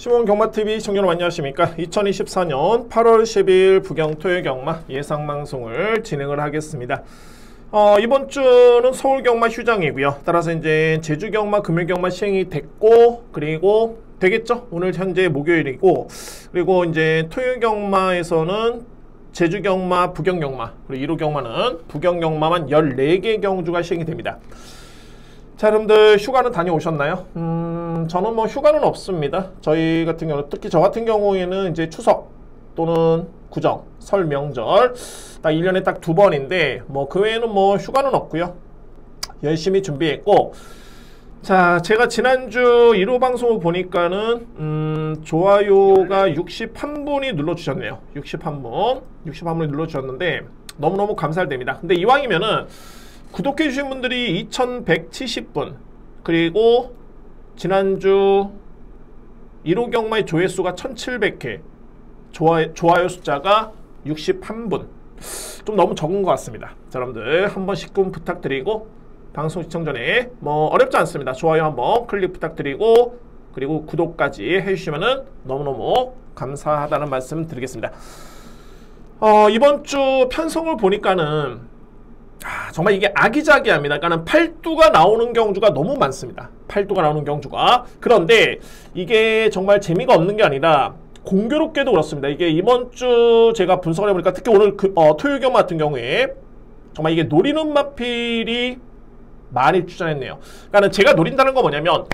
시몬 경마TV 시청자 여러분 안녕하십니까. 2024년 8월 10일 부경 토요경마 예상방송을 진행을 하겠습니다. 이번 주는 서울경마 휴장이고요. 따라서 이제 제주경마 금요경마 시행이 됐고, 그리고 되겠죠. 오늘 현재 목요일이고, 그리고 이제 토요경마에서는 제주경마, 부경경마, 그리고 1호경마는 부경경마만 14개 경주가 시행이 됩니다. 자, 여러분들 휴가는 다녀오셨나요? 저는 뭐 휴가는 없습니다. 저희 같은 경우, 특히 저 같은 경우에는 이제 추석 또는 구정, 설, 명절 딱 1년에 딱 2번인데 뭐 그 외에는 뭐 휴가는 없고요. 열심히 준비했고, 자, 제가 지난주 1호 방송을 보니까는 좋아요가 61분이 눌러주셨네요. 61분이 눌러주셨는데 너무너무 감사드립니다. 근데 이왕이면은 구독해주신 분들이 2170분, 그리고 지난주 1호 경마의 조회수가 1700회, 좋아요 숫자가 61분, 좀 너무 적은 것 같습니다. 자, 여러분들 한 번씩 좀 부탁드리고, 방송 시청 전에 뭐 어렵지 않습니다. 좋아요 한번 클릭 부탁드리고, 그리고 구독까지 해주시면은 너무너무 감사하다는 말씀 드리겠습니다. 이번 주 편성을 보니까는 정말 이게 아기자기합니다. 그러니까 팔두가 나오는 경주가 너무 많습니다. 팔두가 나오는 경주가. 그런데 이게 정말 재미가 없는 게 아니라 공교롭게도 그렇습니다. 이게 이번 주 제가 분석을 해보니까 특히 오늘 토요경 같은 경우에 정말 이게 노리는 마필이 많이 출전했네요. 그러니까 제가 노린다는 건 뭐냐면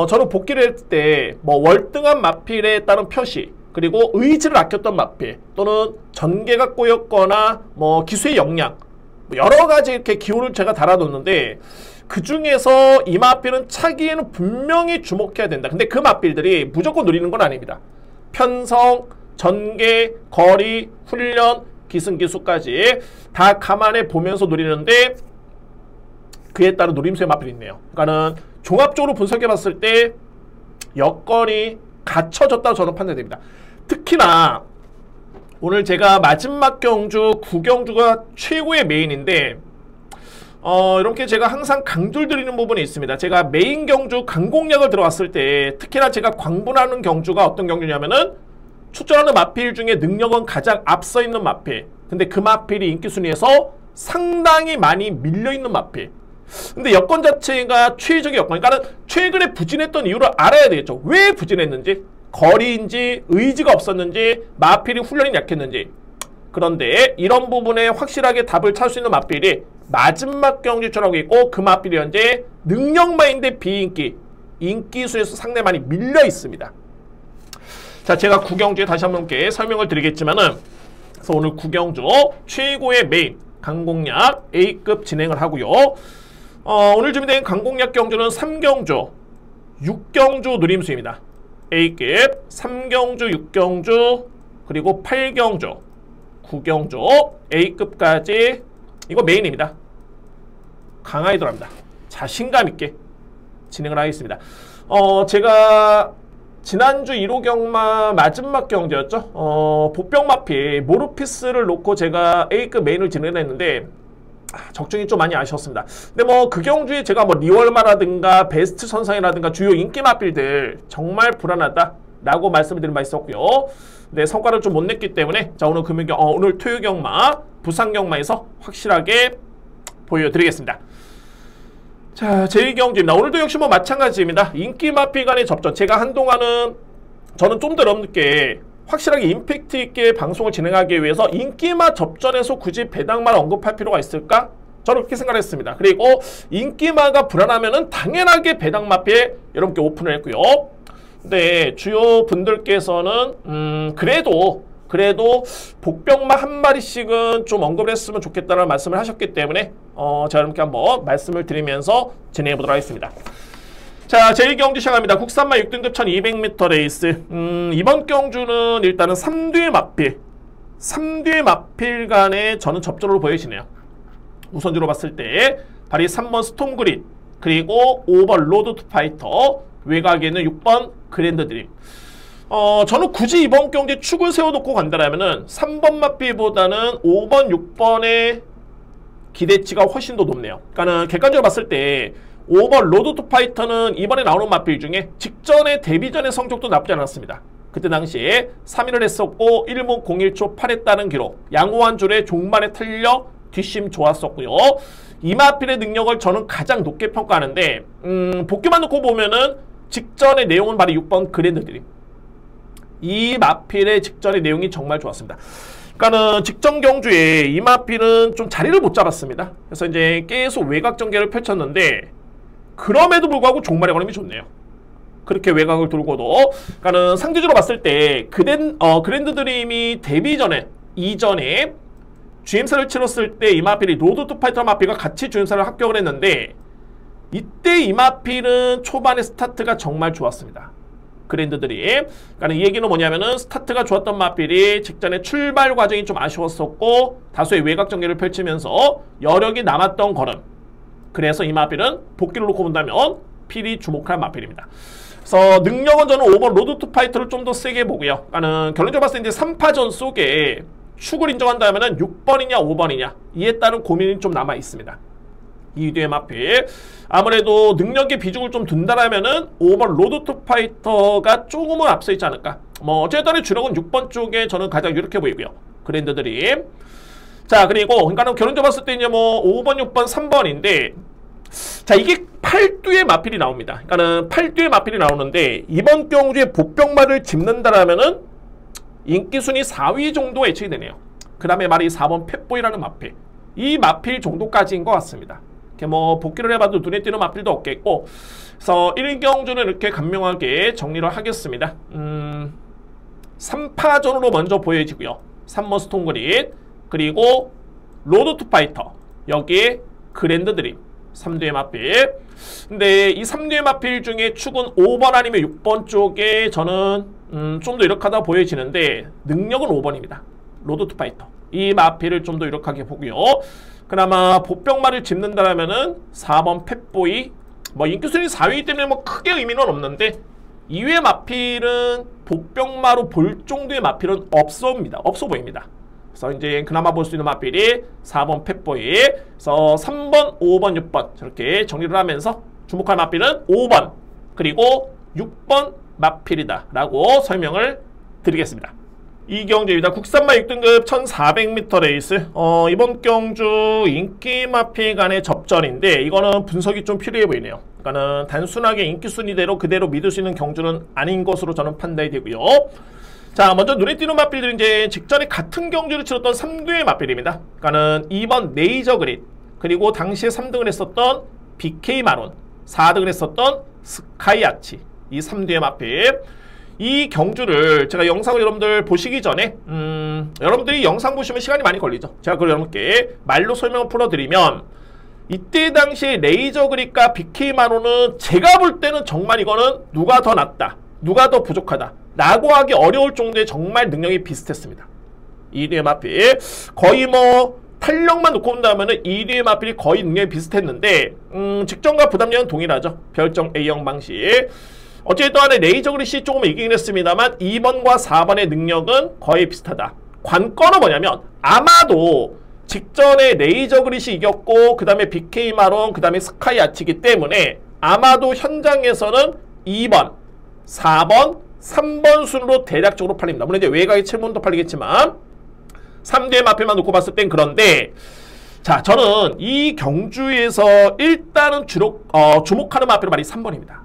저는 복귀를 했을 때 뭐 월등한 마필에 따른 표시, 그리고 의지를 아꼈던 마필, 또는 전개가 꼬였거나 뭐 기수의 역량, 여러 가지 이렇게 기호를 제가 달아뒀는데, 그 중에서 이 마필은 차기에는 분명히 주목해야 된다. 근데 그 마필들이 무조건 노리는 건 아닙니다. 편성, 전개, 거리, 훈련, 기승기수까지 다 감안해 보면서 노리는데, 그에 따른 노림수의 마필이 있네요. 그러니까는 종합적으로 분석해 봤을 때 여건이 갖춰졌다고 저는 판단됩니다. 특히나 오늘 제가 마지막 경주 9경주가 최고의 메인인데, 이렇게 제가 항상 강조를 드리는 부분이 있습니다. 제가 메인 경주 강공략을 들어갔을 때 특히나 제가 광분하는 경주가 어떤 경주냐면은 출전하는 마필 중에 능력은 가장 앞서 있는 마필, 근데 그 마필이 인기순위에서 상당히 많이 밀려있는 마필. 근데 여건 자체가 최적의 여건, 그러니까 최근에 부진했던 이유를 알아야 되겠죠. 왜 부진했는지, 거리인지 의지가 없었는지, 마필이 훈련이 약했는지. 그런데 이런 부분에 확실하게 답을 찾을 수 있는 마필이 마지막 경주 출전하고 있고, 그 마필이 현재 능력마인데 비인기, 인기수에서 상당히 많이 밀려 있습니다. 자, 제가 9경주에 다시 한 번께 설명을 드리겠지만은, 그래서 오늘 9경주 최고의 메인 강공략 A급 진행을 하고요. 오늘 준비된 강공략 경주는 3경주, 6경주 누림수입니다. A급, 3경주, 6경주, 그리고 8경주, 9경주, A급까지 이거 메인입니다. 강하게 들어갑니다. 자신감 있게 진행을 하겠습니다. 제가 지난주 1호 경마 마지막 경주였죠. 복병마필 모르피스를 놓고 제가 A급 메인을 진행했는데 적중이 좀 많이 아쉬웠습니다. 근데 뭐 그 경주에 제가 뭐 리월마라든가 베스트 선상이라든가 주요 인기 마필들 정말 불안하다 라고 말씀을 드린 바 있었고요. 네, 성과를 좀 못 냈기 때문에 자, 오늘 오늘 토요경마 부산경마에서 확실하게 보여드리겠습니다. 자, 제2경주입니다. 오늘도 역시 뭐 마찬가지입니다. 인기 마필 간의 접전, 제가 한동안은 저는 좀 더 여러분께 확실하게 임팩트 있게 방송을 진행하기 위해서 인기마 접전에서 굳이 배당마를 언급할 필요가 있을까? 저는 그렇게 생각했습니다. 그리고 인기마가 불안하면은 당연하게 배당마필 여러분께 오픈을 했고요. 근데 주요 분들께서는 그래도 복병마 한 마리씩은 좀 언급을 했으면 좋겠다는 말씀을 하셨기 때문에 제가 여러분께 한번 말씀을 드리면서 진행해 보도록 하겠습니다. 자, 제1경주 시작합니다. 국산마 6등급 1200m 레이스. 이번 경주는 일단은 3뒤의 마필 간에 저는 접전으로 보여지네요. 우선주로 봤을 때 발이 3번 스톰그린, 그리고 5번 로드 투 파이터, 외곽에는 6번 그랜드 드림. 저는 굳이 이번 경기에 축을 세워놓고 간다면은 3번 마필보다는 5번, 6번의 기대치가 훨씬 더 높네요. 그러니까는 객관적으로 봤을 때 5번 로드 투 파이터는 이번에 나오는 마필 중에 직전에 데뷔전의 성적도 나쁘지 않았습니다. 그때 당시에 3위를 했었고 1분 01초 8했다는 기록, 양호 한 줄에 종반에 탄력, 뒷심 좋았었고요. 이 마필의 능력을 저는 가장 높게 평가하는데 복귀만 놓고 보면은 직전의 내용은 바로 6번 그랜드 드림. 이 마필의 직전의 내용이 정말 좋았습니다. 그러니까는 직전 경주에 이 마필은 좀 자리를 못 잡았습니다. 그래서 이제 계속 외곽 전개를 펼쳤는데 그럼에도 불구하고 종말의 걸음이 좋네요. 그렇게 외곽을 돌고도, 그러니까는 상대적으로 봤을 때 그랜드 드림이 데뷔 전에 이전에 GM사를 치렀을 때 이 마필이 로드 투 파이터 마필과 같이 GM사를 합격을 했는데 이때 이 마필은 초반에 스타트가 정말 좋았습니다. 그랜드 드림. 그러니까 이 얘기는 뭐냐면은 스타트가 좋았던 마필이 직전에 출발 과정이 좀 아쉬웠었고 다소의 외곽 전개를 펼치면서 여력이 남았던 걸음. 그래서 이 마필은 복귀를 놓고 본다면 필히 주목할 마필입니다. 그래서 능력은 저는 5번 로드 투 파이터를 좀 더 세게 보고요. 그러니까 결론적으로 봤을 때 이제 3파전 속에 축을 인정한다면 6번이냐 5번이냐 이에 따른 고민이 좀 남아 있습니다. 이 뒤에 마필 아무래도 능력의 비중을 좀 둔다라면은 5번 로드 투 파이터가 조금은 앞서 있지 않을까. 뭐 어쨌든 주력은 6번 쪽에 저는 가장 유력해 보이고요. 그랜드 드림. 자, 그리고 그러니까 결론적으로 봤을 때 이제 뭐 5번, 6번, 3번인데 자, 이게 8두의 마필이 나옵니다. 그러니까는 8두의 마필이 나오는데 이번 경주에 보병마를 짚는다라면은 인기 순위 4위 정도가 예측이 되네요. 그 다음에 말이 4번 펫보이라는 마필. 이 마필 정도까지인 것 같습니다. 이렇게 뭐 복귀를 해봐도 눈에 띄는 마필도 없겠고, 그래서 1경주는 이렇게 간명하게 정리를 하겠습니다. 3파전으로 먼저 보여지고요. 3번 스톤그릿, 그리고 로드 투 파이터, 여기에 그랜드 드림, 3두의 마필. 근데 이 3두의 마필 중에 축은 5번 아니면 6번 쪽에 저는 좀 더 유력하다 보여지는데 능력은 5번입니다. 로드 투 파이터. 이 마필을 좀 더 유력하게 보고요. 그나마 보병마를 짚는다라면은 4번 펫보이. 뭐 인기순위 4위이기 때문에 뭐 크게 의미는 없는데 이외의 마필은 보병마로 볼 정도의 마필은 없어 보입니다. 그래서 이제 그나마 볼 수 있는 마필이 4번 펫보이. 그래서 3번, 5번, 6번 저렇게 정리를 하면서 주목할 마필은 5번 그리고 6번 마필이다 라고 설명을 드리겠습니다. 이 경주입니다. 국산마 6등급 1400m 레이스. 이번 경주 인기 마필 간의 접전인데 이거는 분석이 좀 필요해 보이네요. 그러니까는 단순하게 인기 순위대로 그대로 믿을 수 있는 경주는 아닌 것으로 저는 판단이 되고요. 자, 먼저 눈에 띄는 마필들은 이제 직전에 같은 경주를 치렀던 3두의 마필입니다. 그러니까는 2번 레이저 그릿, 그리고 당시에 3등을 했었던 BK 마론, 4등을 했었던 스카이 아치, 이 3두의 마필. 이 경주를 제가 영상을 여러분들 보시기 전에 여러분들이 영상 보시면 시간이 많이 걸리죠. 제가 그걸 여러분께 말로 설명을 풀어드리면 이때 당시에 레이저 그릿과 BK 마론은 제가 볼 때는 정말 이거는 누가 더 낫다, 누가 더 부족하다 라고 하기 어려울 정도의 정말 능력이 비슷했습니다. 2두의 마필 거의 뭐 탄력만 놓고 본다면 2두의 마필이 거의 능력이 비슷했는데 직전과 부담량은 동일하죠. 별점 A형 방식. 어쨌든 간에 레이저 그릿이 조금 이기긴 했습니다만 2번과 4번의 능력은 거의 비슷하다. 관건은 뭐냐면 아마도 직전에 레이저 그릿이 이겼고 그 다음에 BK 마론, 그 다음에 스카이 아치이기 때문에 아마도 현장에서는 2번, 4번, 3번 순으로 대략적으로 팔립니다. 물론 이제 외곽에 7번도 팔리겠지만 3두의 마필만 놓고 봤을 땐 그런데 자, 저는 이 경주에서 일단은 주목하는 마필은 말이 3번입니다.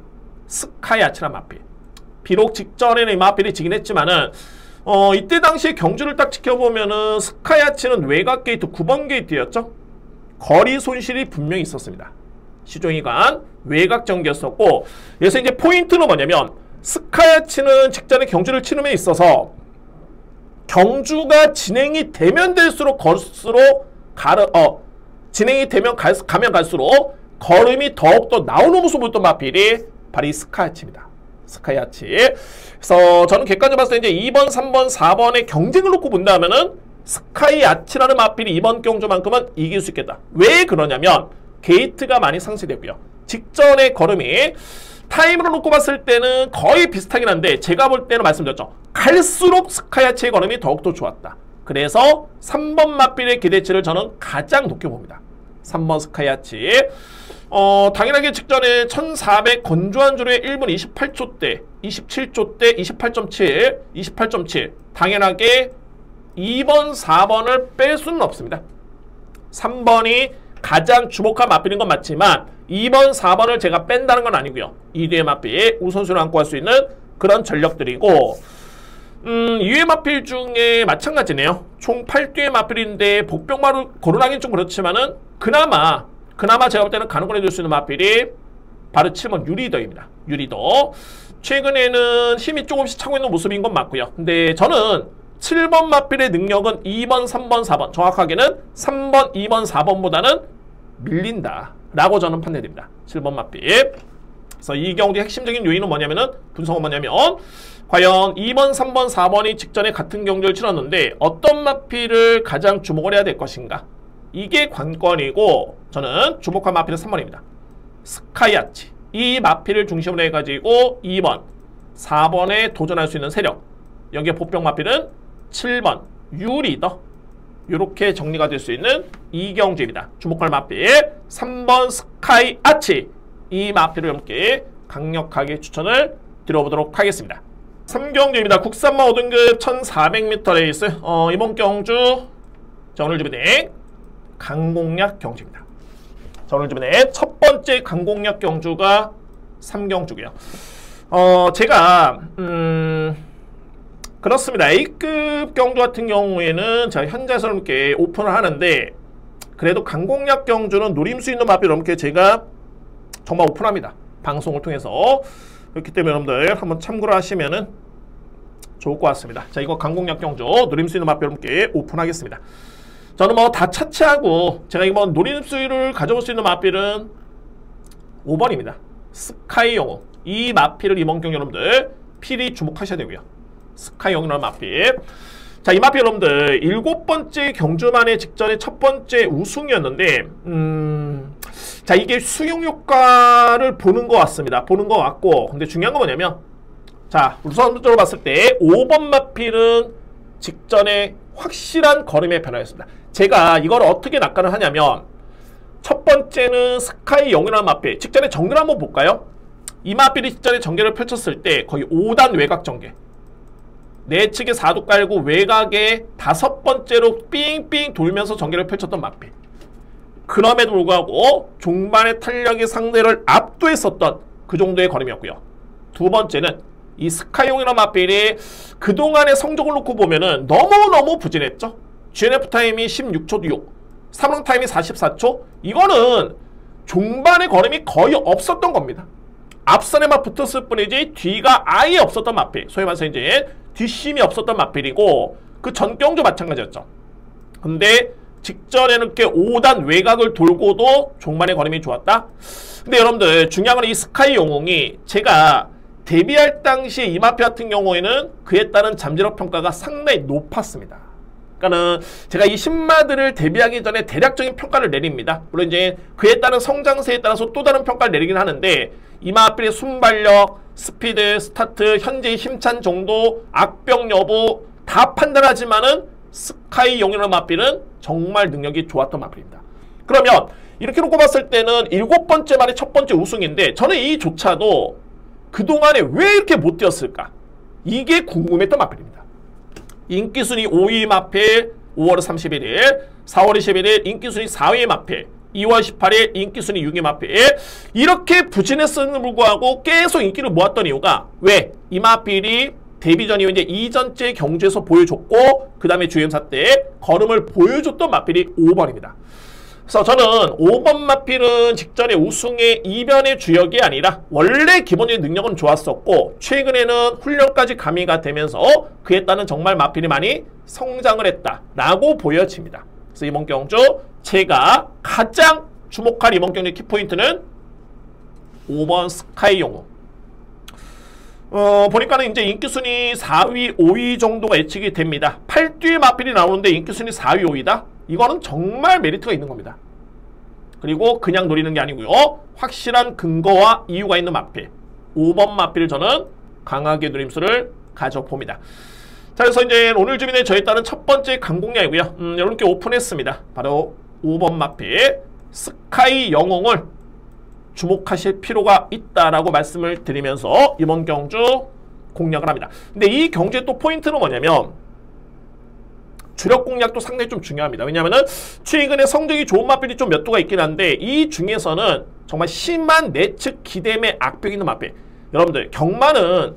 스카이 아치란 마필. 비록 직전에는 이 마필이 지긴 했지만은 이때 당시에 경주를 딱 지켜보면은 스카이 아치는 외곽 게이트 9번 게이트였죠. 거리 손실이 분명히 있었습니다. 시종이간 외곽 전개였었고, 그래서 이제 포인트는 뭐냐면 스카이 아치는 직전에 경주를 치는 데 있어서 경주가 진행이 되면 될수록 진행이 되면 가면 갈수록 걸음이 더욱더 나오는 모습을 보였던 마필이 바로 이 스카이 아치입니다. 스카이 아치. 그래서 저는 객관적으로 봤을 때 이제 2번, 3번, 4번의 경쟁을 놓고 본다면은 스카이 아치라는 마필이 이번 경주만큼은 이길 수 있겠다. 왜 그러냐면 게이트가 많이 상쇄되고요. 직전의 걸음이 타임으로 놓고 봤을 때는 거의 비슷하긴 한데 제가 볼 때는 말씀드렸죠. 갈수록 스카이 아치의 걸음이 더욱더 좋았다. 그래서 3번 마필의 기대치를 저는 가장 높게 봅니다. 3번 스카이 아치. 당연하게 직전에 1400 건조한 주로의 1분 28초대, 27초대, 28.7, 28.7. 당연하게 2번, 4번을 뺄 수는 없습니다. 3번이 가장 주목한 마필인 건 맞지만 2번, 4번을 제가 뺀다는 건 아니고요. 2뒤의 마필 우선순위로 안고 갈 수 있는 그런 전력들이고 2회 마필 중에 마찬가지네요. 총 8뒤의 마필인데 복병마루 거론하기는 좀 그렇지만은 그나마 제가 볼 때는 가능권해 줄 수 있는 마필이 바로 7번 유리더입니다. 유리더. 최근에는 힘이 조금씩 차고 있는 모습인 건 맞고요. 근데 저는 7번 마필의 능력은 2번, 3번, 4번 정확하게는 3번, 2번, 4번보다는 밀린다 라고 저는 판단됩니다. 7번 마필. 그래서 이 경우의 핵심적인 요인은 뭐냐면은 분석은 뭐냐면 과연 2번, 3번, 4번이 직전에 같은 경주를 치렀는데 어떤 마필을 가장 주목을 해야 될 것인가? 이게 관건이고 저는 주목한 마필은 3번입니다. 스카이아치. 이 마필을 중심으로 해가지고 2번, 4번에 도전할 수 있는 세력. 여기에 복병 마필은 7번 유리더. 이렇게 정리가 될 수 있는 이경주입니다. 주목할 마필 3번 스카이아치. 이 마필을 함께 강력하게 추천을 드려보도록 하겠습니다. 3경주입니다. 국산마 5등급 1400m 레이스. 이번 경주 자, 오늘 준비된 강공략 경주입니다. 자, 오늘 준비된 첫 번째 강공략 경주가 3경주고요. 제가 그렇습니다. A급 경주 같은 경우에는 제가 현재에서 이렇게 오픈을 하는데 그래도 강공략 경주는 노림 수 있는 마필 넘게 제가 정말 오픈합니다. 방송을 통해서. 그렇기 때문에 여러분들 한번 참고를 하시면은 좋을 것 같습니다. 자, 이거 강공략 경주 노림 수 있는 마필 넘게 오픈하겠습니다. 저는 뭐 다 차치하고 제가 이번 노림 수를 가져올 수 있는 마필은 5번입니다. 스카이 영웅. 이 마필을 이번 경기 여러분들 필히 주목하셔야 되고요. 스카이 영웅이라는 마필. 자, 이 마필 여러분들 7번째 경주만의 직전에 첫 번째 우승이었는데 자, 이게 수용 효과를 보는 것 같습니다. 보는 것 같고 근데 중요한 건 뭐냐면 자, 우선적으로 봤을 때 5번 마필은 직전에 확실한 걸음의 변화였습니다. 제가 이걸 어떻게 낙관을 하냐면 첫 번째는 스카이 영웅이라는 마필. 직전에 전개를 한번 볼까요? 이 마필이 직전에 전개를 펼쳤을 때 거의 5단 외곽 전개. 내측에 4도 깔고 외곽에 5번째로 삥삥 돌면서 전개를 펼쳤던 마필. 그럼에도 불구하고 종반의 탄력이 상대를 압도했었던 그 정도의 걸음이었고요. 두 번째는 이 스카이용이라는 마필이 그동안의 성적을 놓고 보면은 너무너무 부진했죠. GNF 타임이 16초 6, 사망 타임이 44초. 이거는 종반의 걸음이 거의 없었던 겁니다. 앞선에만 붙었을 뿐이지 뒤가 아예 없었던 마필. 소위 말해서 이제 뒷심이 없었던 마필이고 그 전경주 마찬가지였죠. 근데 직전에는 이렇게 5단 외곽을 돌고도 종반의 걸음이 좋았다. 근데 여러분들 중요한 건 이 스카이 영웅이 제가 데뷔할 당시에 이 마필 같은 경우에는 그에 따른 잠재력 평가가 상당히 높았습니다. 그러니까는 제가 이 신마들을 데뷔하기 전에 대략적인 평가를 내립니다. 물론 이제 그에 따른 성장세에 따라서 또 다른 평가를 내리긴 하는데 이 마필의 순발력, 스피드, 스타트, 현재의 힘찬 정도, 악병 여부 다 판단하지만은 스카이 영웅이라는 마필은 정말 능력이 좋았던 마필입니다. 그러면 이렇게 놓고 봤을 때는 7번째 만에 첫 번째 우승인데 저는 이조차도 그동안에 왜 이렇게 못 뛰었을까? 이게 궁금했던 마필입니다. 인기순위 5위 마필 5월 31일, 4월 21일 인기순위 4위 마필, 2월 18일 인기순위 6위 마필. 이렇게 부진했음에도 불구하고 계속 인기를 모았던 이유가 왜? 이 마필이 데뷔 전이후 이제 이전째 경주에서 보여줬고 그 다음에 주행사 때 걸음을 보여줬던 마필이 5번입니다. 그래서 저는 5번 마필은 직전에 우승의 이변의 주역이 아니라 원래 기본적인 능력은 좋았었고 최근에는 훈련까지 가미가 되면서 그에 따른 정말 마필이 많이 성장을 했다라고 보여집니다. 그래서 이번 경주 제가 가장 주목할 이번 경주 키포인트는 5번 스카이 영웅. 보니까는 이제 인기순위 4위, 5위 정도가 예측이 됩니다. 8뒤의 마필이 나오는데 인기순위 4위, 5위다? 이거는 정말 메리트가 있는 겁니다. 그리고 그냥 노리는 게 아니고요. 확실한 근거와 이유가 있는 마필. 5번 마필을 저는 강하게 노림수를 가져봅니다. 자, 그래서 이제 오늘 주민의 저에 따른 첫 번째 강공략이고요. 여러분께 오픈했습니다. 바로 5번 마필 스카이 영웅을 주목하실 필요가 있다라고 말씀을 드리면서 이번 경주 공략을 합니다. 근데 이 경주의 또 포인트는 뭐냐면 주력 공략도 상당히 좀 중요합니다. 왜냐하면은 최근에 성적이 좋은 맛필이 좀 몇 도가 있긴 한데 이 중에서는 정말 심한 내측 기댐의 악벽이 있는 맛필. 여러분들 경마는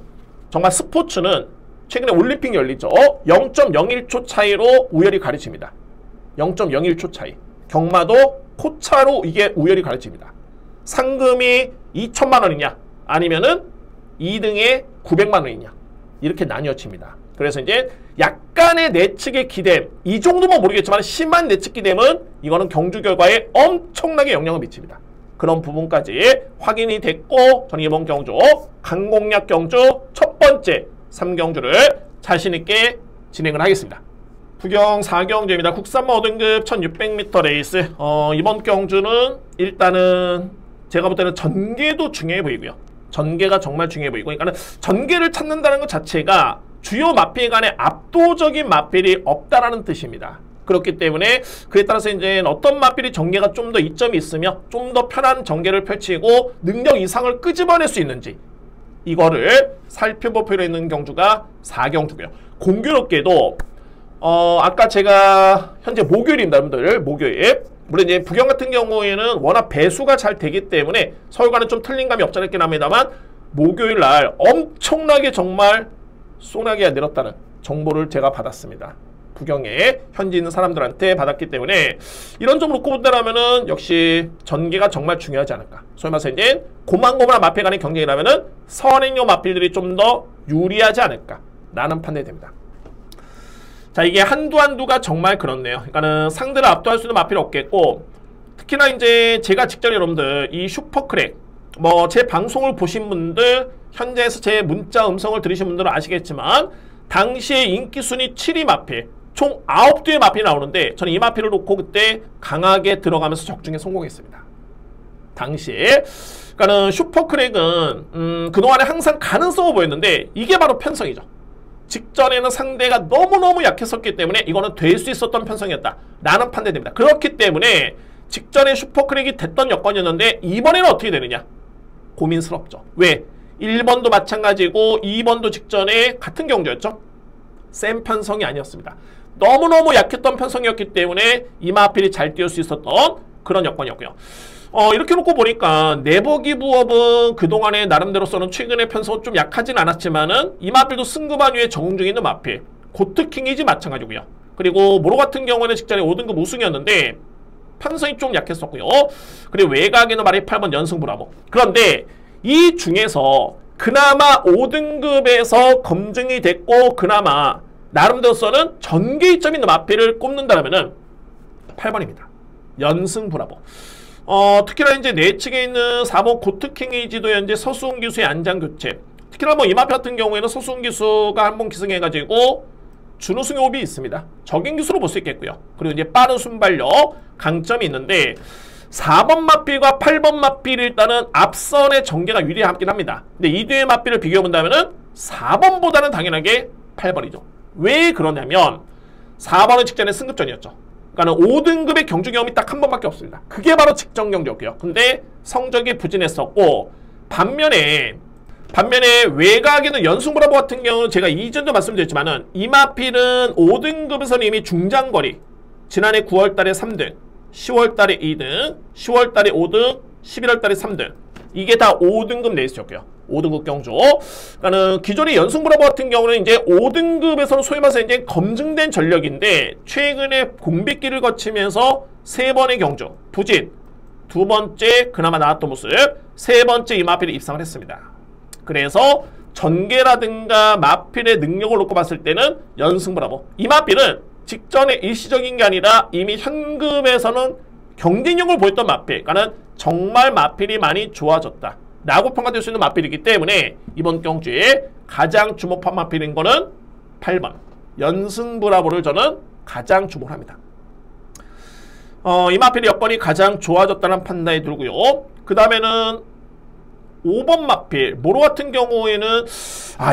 정말 스포츠는 최근에 올림픽 열리죠. 0.01초 차이로 우열이 가려집니다. 0.01초 차이. 경마도 코차로 이게 우열이 가려집니다. 상금이 2천만 원이냐 아니면은 2등에 900만 원이냐 이렇게 나뉘어집니다. 그래서 이제 약간의 내측의 기댐 이 정도면 모르겠지만 심한 내측 기댐은 이거는 경주 결과에 엄청나게 영향을 미칩니다. 그런 부분까지 확인이 됐고 저는 이번 경주 강공략 경주 첫 번째 3경주를 자신있게 진행을 하겠습니다. 부경 4경주입니다. 국산마 5등급 1600m 레이스. 이번 경주는 일단은 제가 볼 때는 전개도 중요해 보이고요. 전개가 정말 중요해 보이고 그러니까 전개를 찾는다는 것 자체가 주요 마필 간에 압도적인 마필이 없다라는 뜻입니다. 그렇기 때문에 그에 따라서 이제 어떤 마필이 전개가 좀 더 이점이 있으며 좀 더 편한 전개를 펼치고 능력 이상을 끄집어낼 수 있는지 이거를 살펴볼 필요 있는 경주가 4경주고요. 공교롭게도 아까 제가 현재 목요일입니다, 여러분들. 목요일. 물론 이제 부경 같은 경우에는 워낙 배수가 잘 되기 때문에 서울과는 좀 틀린 감이 없지 않긴 합니다만 목요일 날 엄청나게 정말 소나기가 내렸다는 정보를 제가 받았습니다. 부경에 현지 있는 사람들한테 받았기 때문에 이런 점을 놓고 본다면은 역시 전개가 정말 중요하지 않을까. 소위 말해서 이제 고만고만한 마필 간의 경쟁이라면은 선행용 마필들이 좀 더 유리하지 않을까 라는 판단이 됩니다. 자, 이게 한두가 정말 그렇네요. 그러니까는 상대를 압도할 수 있는 마필이 없겠고 특히나 이제 제가 직전에 여러분들 이 슈퍼크랙 뭐 제 방송을 보신 분들 현재에서 제 문자 음성을 들으신 분들은 아시겠지만 당시에 인기순위 7위 마필 총 9개의 마필이 나오는데 저는 이 마필을 놓고 그때 강하게 들어가면서 적중에 성공했습니다. 당시에 그러니까는 슈퍼크랙은 그동안에 항상 가능성을 보였는데 이게 바로 편성이죠. 직전에는 상대가 너무너무 약했었기 때문에 이거는 될 수 있었던 편성이었다 라는 판단이 됩니다. 그렇기 때문에 직전에 슈퍼크랙이 됐던 여건이었는데 이번에는 어떻게 되느냐 고민스럽죠. 왜? 1번도 마찬가지고 2번도 직전에 같은 경주였죠. 센 편성이 아니었습니다. 너무너무 약했던 편성이었기 때문에 이마필이 잘 띄울 수 있었던 그런 여건이었고요. 이렇게 놓고 보니까 네버기브업은 그동안에 나름대로서는 최근에 편성은 좀 약하진 않았지만은 이마필도 승급한 후에 적응 중에 있는 마필 고트킹이지 마찬가지고요. 그리고 모로 같은 경우에는 직전에 5등급 우승이었는데 편성이 좀 약했었고요. 그리고 외곽에는 말이 8번 연승브라보. 그런데 이 중에서 그나마 5등급에서 검증이 됐고 그나마 나름대로서는 전개 이점 있는 마필을 꼽는다면은 8번입니다. 연승브라보. 특히나 이제 내측에 있는 4번 고트킹이지도 현재 서수훈 기수의 안장 교체. 특히나 뭐 이 마필 같은 경우에는 서수훈 기수가 한번 기승해가지고 준우승의 호흡이 있습니다. 적인 기수로 볼 수 있겠고요. 그리고 이제 빠른 순발력 강점이 있는데 4번 마필과 8번 마필이 일단은 앞선의 전개가 유리하긴 합니다. 근데 이 뒤의 마필을 비교해본다면은 4번보다는 당연하게 8번이죠. 왜 그러냐면 4번은 직전에 승급전이었죠. 그러니까 5등급의 경주 경험이 딱 한 번밖에 없습니다. 그게 바로 직전 경주였고요. 근데 성적이 부진했었고 반면에 외곽에는 연승브라보 같은 경우는 제가 이전도 말씀드렸지만은 이마필은 5등급에서는 이미 중장거리 지난해 9월달에 3등 10월달에 2등 10월달에 5등 11월달에 3등 이게 다 5등급 레이스였고요. 5등급 경주. 그러니까는 기존의 연승브라보 같은 경우는 이제 5등급에서는 소위 말해서 이제 검증된 전력인데 최근에 공백기를 거치면서 3번의 경주 부진, 2번째 그나마 나왔던 모습, 3번째 이마필이 입상을 했습니다. 그래서 전개라든가 마필의 능력을 놓고 봤을 때는 연승브라보. 이마필은 직전에 일시적인 게 아니라 이미 현금에서는 경쟁력을 보였던 마필. 그러니까 정말 마필이 많이 좋아졌다 라고 평가될 수 있는 마필이기 때문에 이번 경주에 가장 주목한 마필인 거는 8번 연승브라보를 저는 가장 주목을 합니다. 이 마필의 여건이 가장 좋아졌다는 판단이 들고요. 그 다음에는 5번 마필 모로 같은 경우에는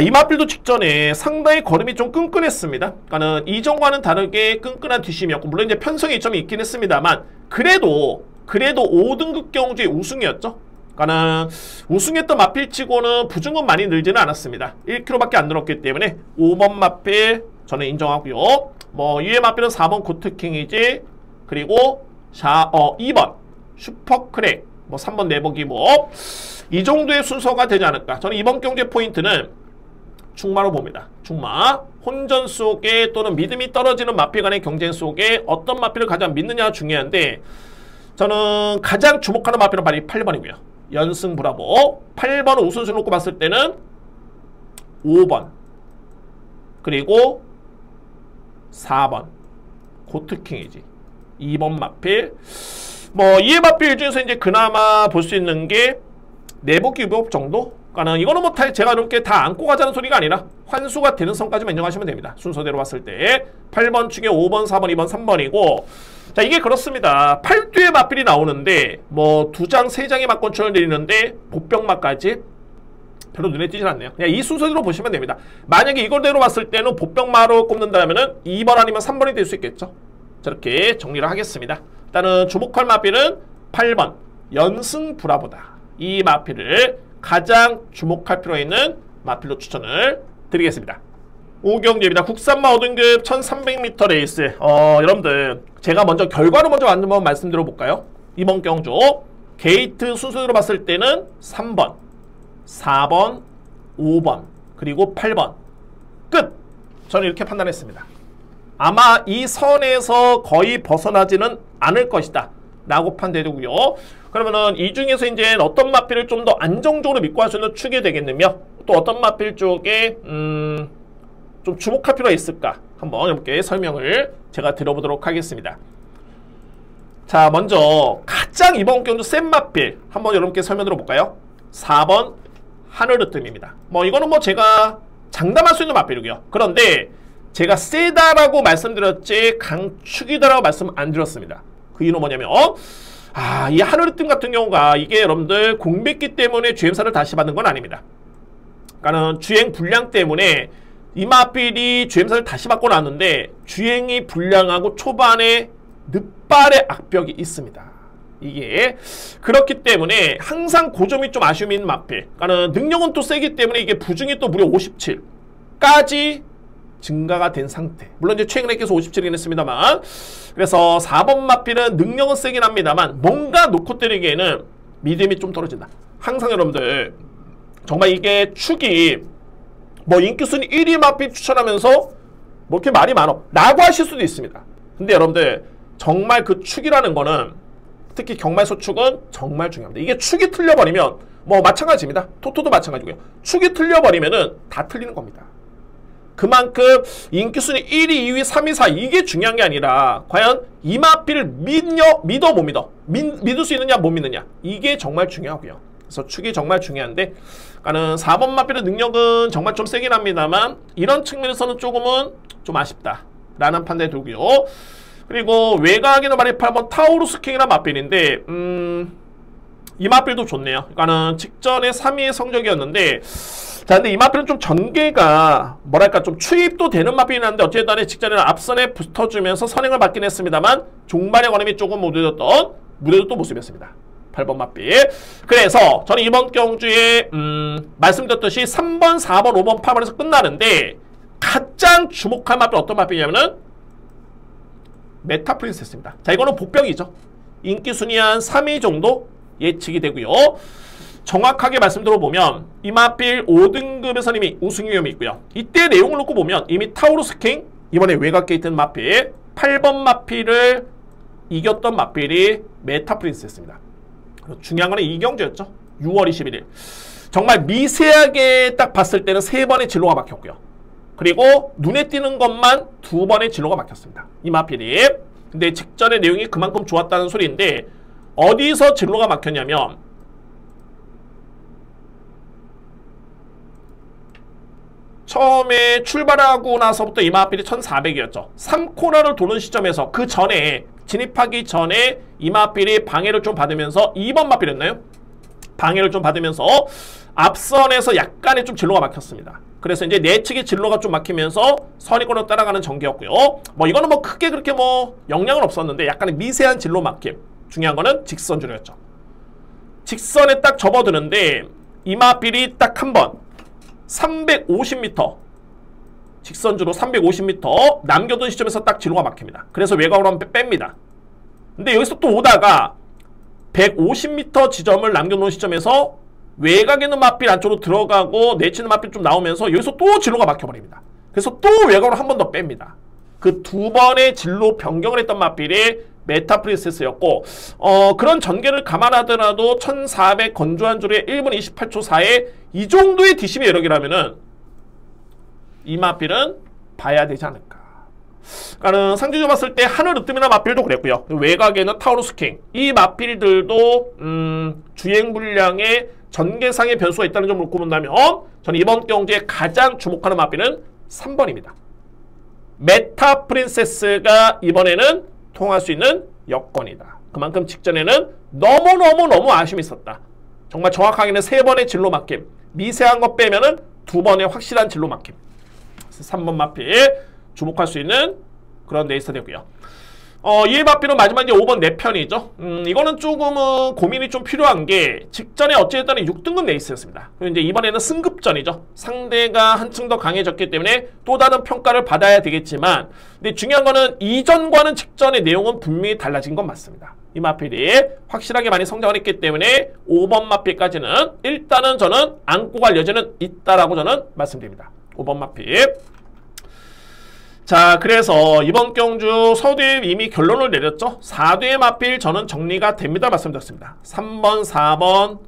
이 마필도 직전에 상당히 걸음이 좀 끈끈했습니다. 그러니까 이전과는 다르게 끈끈한 뒷심이었고 물론 이제 편성의 이점이 있긴 했습니다만 그래도 5등급 경주의 우승이었죠. 그러니까는 우승했던 마필치고는 부중은 많이 늘지는 않았습니다. 1kg밖에 안 늘었기 때문에 5번 마필 저는 인정하고요. 뭐 이외 마필은 4번 고트킹이지, 그리고 2번 슈퍼크랙, 뭐 3번 내보기 뭐 이 정도의 순서가 되지 않을까. 저는 이번 경기의 포인트는 충마로 봅니다. 충마. 혼전 속에 또는 믿음이 떨어지는 마필 간의 경쟁 속에 어떤 마필을 가장 믿느냐가 중요한데, 저는 가장 주목하는 마필은 바로 8번이고요. 연승 브라보. 8번을 우선순위로 놓고 봤을 때는 5번, 그리고 4번 고트킹이지, 2번 마필. 뭐 이해 마필 중에서 이제 그나마 볼 수 있는 게 내복 기법 정도? 그러니까 이거는 뭐 제가 이렇게 다 안고 가자는 소리가 아니라 환수가 되는 선까지만 인정하시면 됩니다. 순서대로 봤을 때 8번 축에 5번, 4번, 2번, 3번이고, 자 이게 그렇습니다. 8두의 마필이 나오는데 뭐 2장, 3장의 막권총을 내리는데 보병마까지 별로 눈에 띄진 않네요. 그냥 이 순서대로 보시면 됩니다. 만약에 이걸대로 봤을 때는 보병마로 꼽는다면 2번 아니면 3번이 될 수 있겠죠. 저렇게 정리를 하겠습니다. 일단은 주목할 마필은 8번 연승 브라보다. 이 마필을 가장 주목할 필요 있는 마필로 추천을 드리겠습니다. 5경기입니다. 국산마 5등급 1300m 레이스. 여러분들 제가 먼저 결과를 먼저 한번 말씀드려 볼까요? 이번 경주 게이트 순서대로 봤을 때는 3번, 4번, 5번, 그리고 8번 끝! 저는 이렇게 판단했습니다. 아마 이 선에서 거의 벗어나지는 않을 것이다 라고 판단되고요. 그러면은 이 중에서 이제 어떤 마필을 좀 더 안정적으로 믿고 할 수 있는 축이 되겠느며, 또 어떤 마필 쪽에 좀 주목할 필요가 있을까 한번 이렇게 설명을 제가 드려보도록 하겠습니다. 자, 먼저 가장 이번 경주 센 마필 한번 여러분께 설명 들어볼까요? 4번 하늘으뜸입니다. 뭐 이거는 뭐 제가 장담할 수 있는 마필이고요. 그런데 제가 세다라고 말씀드렸지 강축이다라고 말씀 안 드렸습니다. 그 이유는 뭐냐면 이 하늘으뜸 같은 경우가 이게 여러분들 공백기 때문에 주행사를 다시 받는 건 아닙니다. 그러니까는 주행 불량 때문에 이 마필이 주행사를 다시 받고 나왔는데 주행이 불량하고 초반에 늑발의 악벽이 있습니다. 이게 그렇기 때문에 항상 그 점이 좀 아쉬움이 있는 마필. 그러니까는 능력은 또 세기 때문에 이게 부중이 또 무려 57까지 증가가 된 상태. 물론 이제 최근에 계속 57이긴 했습니다만, 그래서 4번 마필은 능력은 세긴 합니다만 뭔가 놓고 때리기에는 믿음이 좀 떨어진다. 항상 여러분들 정말 이게 축이 뭐 인기순위 1위 마필 추천하면서 뭐 이렇게 말이 많어 라고 하실 수도 있습니다. 근데 여러분들 정말 그 축이라는 거는, 특히 경마에서 축은 정말 중요합니다. 이게 축이 틀려버리면 뭐 마찬가지입니다. 토토도 마찬가지고요. 축이 틀려버리면은 다 틀리는 겁니다. 그만큼 인기순위 1위, 2위, 3위, 4위 이게 중요한 게 아니라 과연 이 마필을 믿어 못 믿어? 믿을 수 있느냐 못 믿느냐, 이게 정말 중요하고요. 그래서 축이 정말 중요한데, 그러니까는 4번 마필의 능력은 정말 좀 세긴 합니다만 이런 측면에서는 조금은 좀 아쉽다라는 판단이 들고요. 그리고 외곽에는 말이 8번 타우루스 킹이라는 마필인데 이 마필도 좋네요. 그러니까는 직전에 3위의 성적이었는데, 자 근데 이 마필은 좀 전개가 뭐랄까 좀 추입도 되는 마필이긴 한데 어쨌든 간에 직전에는 앞선에 붙어주면서 선행을 받긴 했습니다만 종반의 걸음이 조금 무뎌졌던 모습이었습니다. 8번 마필. 그래서 저는 이번 경주에 말씀드렸듯이 3번, 4번, 5번, 8번에서 끝나는데 가장 주목할 마필 어떤 마필이냐면은 메타 프린세스입니다. 자 이거는 복병이죠. 인기 순위 한 3위 정도 예측이 되고요. 정확하게 말씀드려보면 이 마필 5등급에서는 이미 우승 위험이 있고요. 이때 내용을 놓고 보면 이미 타우루스 킹, 이번에 외곽 게이트 마필, 8번 마필을 이겼던 마필이 메타 프린세스입니다. 중요한 거는 이 경주였죠. 6월 21일. 정말 미세하게 딱 봤을 때는 3번의 진로가 막혔고요. 그리고 눈에 띄는 것만 2번의 진로가 막혔습니다. 이 마필이. 근데 직전의 내용이 그만큼 좋았다는 소리인데 어디서 진로가 막혔냐면 처음에 출발하고 나서부터 이 마필이 1400이었죠. 3코너를 도는 시점에서 그 전에 진입하기 전에 이 마필이 방해를 좀 받으면서 2번 마필이었나요? 방해를 좀 받으면서 앞선에서 약간의 좀 진로가 막혔습니다. 그래서 이제 내측의 진로가 좀 막히면서 선의권으로 따라가는 전개였고요. 뭐 이거는 뭐 크게 그렇게 뭐 영향은 없었는데 약간의 미세한 진로 막힘. 중요한 거는 직선주로였죠. 직선에 딱 접어드는데 이 마필이 딱 한 번 350m 직선주로 350m 남겨둔 시점에서 딱 진로가 막힙니다. 그래서 외곽으로 한번 뺍니다. 근데 여기서 또 오다가 150m 지점을 남겨놓은 시점에서 외곽에 있는 마필 안쪽으로 들어가고 내치는 마필 좀 나오면서 여기서 또 진로가 막혀버립니다. 그래서 또 외곽으로 한 번 더 뺍니다. 그 두 번의 진로 변경을 했던 마필이 메타 프린세스였고 그런 전개를 감안하더라도 1400 건조한 줄에 1분 28초 4에 이 정도의 뒷심의 여력이라면은 이 마필은 봐야 되지 않을까. 그러니까는 상징적으로 봤을 때 하늘 으뜸이나 마필도 그랬고요. 외곽에는 타우루스 킹. 이 마필들도 주행 물량의 전개상의 변수가 있다는 점을 놓고 본다면 저는 이번 경주에 가장 주목하는 마필은 3번입니다. 메타 프린세스가 이번에는 통할 수 있는 여건이다. 그만큼 직전에는 너무너무 아쉬움이 있었다. 정말 정확하게는 3번의 진로 막힘. 미세한 것 빼면은 2번의 확실한 진로 막힘. 3번 마필 주목할 수 있는 그런 레이스 되고요. 이 마필은 마지막 이제 5번 내 편이죠. 이거는 조금은 고민이 좀 필요한 게 직전에 어찌됐든 6등급 레이스였습니다. 그리고 이제 이번에는 승급전이죠. 상대가 한층 더 강해졌기 때문에 또 다른 평가를 받아야 되겠지만 근데 중요한 거는 이전과는 직전의 내용은 분명히 달라진 건 맞습니다. 이 마필이 확실하게 많이 성장을 했기 때문에 5번 마필까지는 일단은 저는 안고 갈 여지는 있다라고 저는 말씀드립니다. 5번 마필. 자, 그래서 이번 경주 서두에 이미 결론을 내렸죠. 4대의 마필 저는 정리가 됩니다. 말씀드렸습니다. 3번, 4번,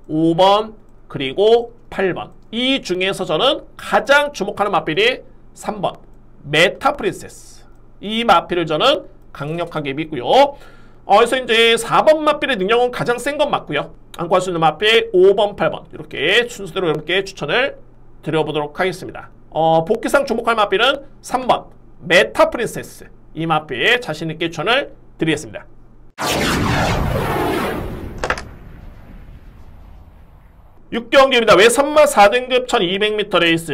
5번, 그리고 8번. 이 중에서 저는 가장 주목하는 마필이 3번. 메타 프린세스. 이 마필을 저는 강력하게 믿고요. 그래서 이제 4번 마필의 능력은 가장 센 건 맞고요. 안고 할 수 있는 마필 5번, 8번. 이렇게 순서대로 여러분께 추천을 드려보도록 하겠습니다. 복귀상 주목할 마필은 3번 메타 프린세스. 이 마필 자신있게 추천을 드리겠습니다. (6경기입니다) 외선마 4등급 1200m 레이스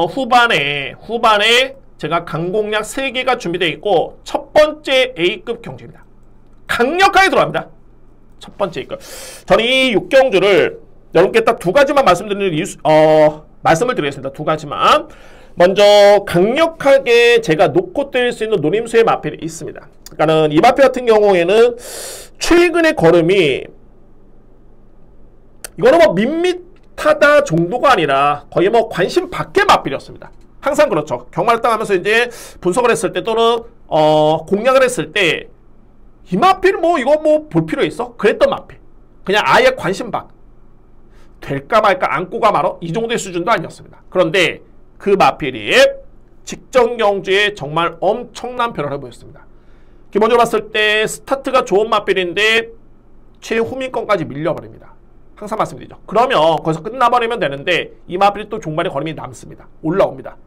후반에 제가 강공략 3개가 준비되어 있고 첫 번째 A급 경주입니다. 강력하게 들어갑니다. 첫 번째 A급. 저는 이 6경주를 여러분께 딱 2가지만 말씀을 드리겠습니다. 2가지만. 먼저 강력하게 제가 놓고 때릴 수 있는 노림수의 마필이 있습니다. 그러니까는 이 마필 같은 경우에는 최근의 걸음이 이거는 뭐 밋밋하다 정도가 아니라 거의 뭐 관심 밖의 마필이었습니다. 항상 그렇죠. 경마를 따가면서 이제 분석을 했을 때 또는 공략을 했을 때 이 마필 뭐 이거 뭐 볼 필요 있어? 그랬던 마필. 그냥 아예 관심 밖. 될까 말까 안고가 말어 이 정도의 수준도 아니었습니다. 그런데 그 마필이 직전 경주에 정말 엄청난 변화를 보였습니다. 기본적으로 봤을 때 스타트가 좋은 마필인데 최후민권까지 밀려버립니다. 항상 말씀드리죠. 그러면 거기서 끝나버리면 되는데 이 마필이 또 종말의 걸음이 남습니다. 올라옵니다.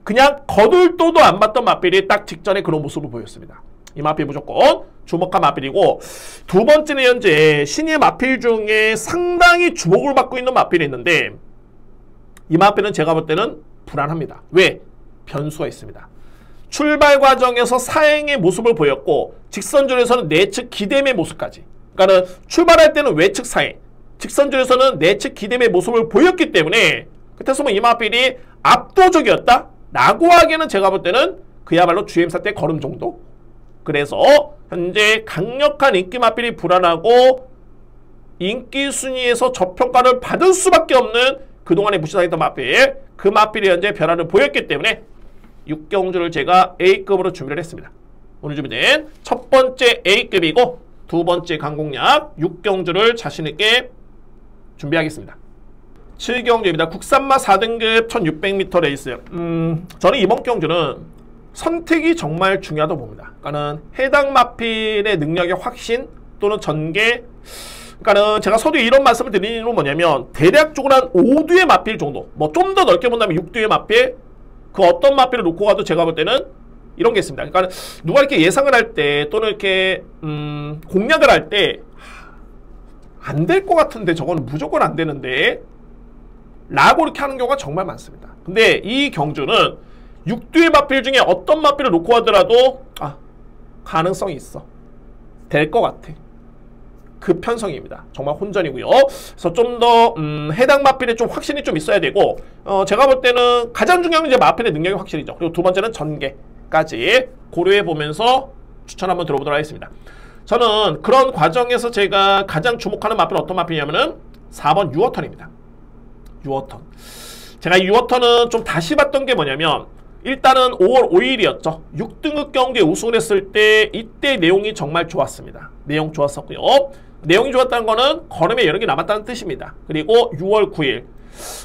그냥 거들떠도 안 봤던 마필이 딱 직전에 그런 모습을 보였습니다. 이 마필 무조건 주목한 마필이고, 두 번째는 현재 신의 마필 중에 상당히 주목을 받고 있는 마필이 있는데 이 마필은 제가 볼 때는 불안합니다. 왜? 변수가 있습니다. 출발 과정에서 사행의 모습을 보였고 직선줄에서는 내측 기댐의 모습까지. 그러니까 출발할 때는 외측 사행, 직선줄에서는 내측 기댐의 모습을 보였기 때문에 그때서 뭐 이 마필이 압도적이었다? 라고 하기에는 제가 볼 때는 그야말로 GM사 때 걸음 정도? 그래서 현재 강력한 인기 마필이 불안하고 인기 순위에서 저평가를 받을 수밖에 없는 그동안에 무시당했던 마필, 그 마필이 현재 변화를 보였기 때문에 6경주를 제가 A급으로 준비를 했습니다. 오늘 준비된 첫 번째 A급이고 두 번째 강공략 6경주를 자신있게 준비하겠습니다. 7경주입니다. 국산마 4등급 1600m 레이스. 저는 이번 경주는 선택이 정말 중요하다고 봅니다. 그러니까는 해당 마필의 능력의 확신 또는 전개, 그러니까는 제가 서두에 이런 말씀을 드리는 건 뭐냐면 대략적으로 한 5두의 마필 정도, 뭐 좀 더 넓게 본다면 6두의 마필, 그 어떤 마필을 놓고 가도 제가 볼 때는 이런 게 있습니다. 그러니까 누가 이렇게 예상을 할 때 또는 이렇게 공략을 할 때 안 될 것 같은데 저거는 무조건 안 되는데 라고 이렇게 하는 경우가 정말 많습니다. 근데 이 경주는 6두의 마필 중에 어떤 마필을 놓고 하더라도 가능성이 있어. 될 것 같아. 그 편성입니다. 정말 혼전이고요. 그래서 좀 더 해당 마필에 좀 확신이 좀 있어야 되고 제가 볼 때는 가장 중요한 건 이제 마필의 능력이 확실히죠. 그리고 두 번째는 전개까지 고려해 보면서 추천 한번 들어보도록 하겠습니다. 저는 그런 과정에서 제가 가장 주목하는 마필은 어떤 마필이냐면은 4번 유어턴입니다. 유어턴. 제가 유어턴은 좀 다시 봤던 게 뭐냐면 일단은 5월 5일이었죠. 6등급 경기에 우승을 했을 때 이때 내용이 정말 좋았습니다. 내용 좋았었고요. 내용이 좋았다는 거는 걸음에 여러 개 남았다는 뜻입니다. 그리고 6월 9일